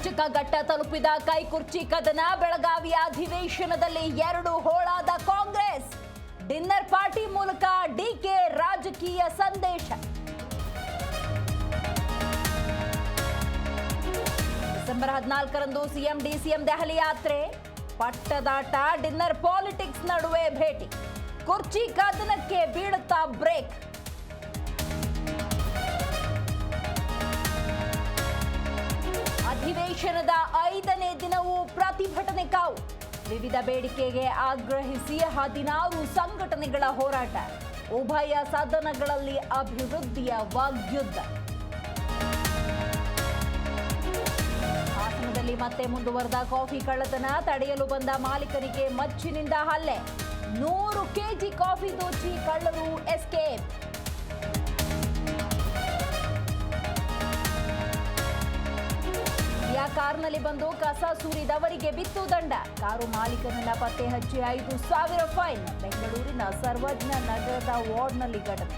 ರೋಚಕ ಘಟ್ಟ ತಲುಪಿದ ಕೈಕುರ್ಚಿ ಕದನ. ಬೆಳಗಾವಿಯ ಅಧಿವೇಶನದಲ್ಲಿ 2 ಹೋಳಾದ ಕಾಂಗ್ರೆಸ್. ಡಿನ್ನರ್ ಪಾರ್ಟಿ ಮೂಲಕ ಡಿಕೆ ರಾಜಕೀಯ ಸಂದೇಶ. ಡಿಸೆಂಬರ್ 14ರಂದು ಸಿಎಂ ಡಿಸಿಎಂ ದೆಹಲಿ ಯಾತ್ರೆ. ಪಟ್ಟದಾಟ, ಡಿನ್ನರ್ ಪಾಲಿಟಿಕ್ಸ್ ನಡುವೆ ಭೇಟಿ. ಕುರ್ಚಿ ಕದನಕ್ಕೆ ಬೀಳುತ್ತಾ ಬ್ರೇಕ್. ಅಧಿವೇಶನದ 5ನೇ ದಿನವೂ ಪ್ರತಿಭಟನೆ ಕಾವು. ವಿವಿಧ ಬೇಡಿಕೆಗೆ ಆಗ್ರಹಿಸಿ 16 ಸಂಘಟನೆಗಳ ಹೋರಾಟ. ಉಭಯ ಸದನಗಳಲ್ಲಿ ಅಭಿವೃದ್ಧಿಯ ವಾಗ್ಯುದ್ಧ. ಹಾಸನದಲ್ಲಿ ಮತ್ತೆ ಮುಂದುವರೆದ ಕಾಫಿ ಕಳ್ಳತನ. ತಡೆಯಲು ಬಂದ ಮಾಲೀಕನಿಗೆ ಮಚ್ಚಿನಿಂದ ಹಲ್ಲೆ. 100 ಕೆಜಿ ಕಾಫಿ ದೋಚಿ ಕಳ್ಳರು ಎಸ್ಕೇಪ್. ಕಾರ್ನಲ್ಲಿ ಬಂದು ಕಸ ಸುರಿದವರಿಗೆ ಬಿತ್ತು ದಂಡ. ಕಾರು ಮಾಲೀಕನನ್ನ ಪತ್ತೆ ಹಚ್ಚಿ 5,000 ಫೈನ್. ಬೆಂಗಳೂರಿನ ಸರ್ವಜ್ಞ ನಗರದ ವಾರ್ಡ್ನಲ್ಲಿ ಘಟನೆ.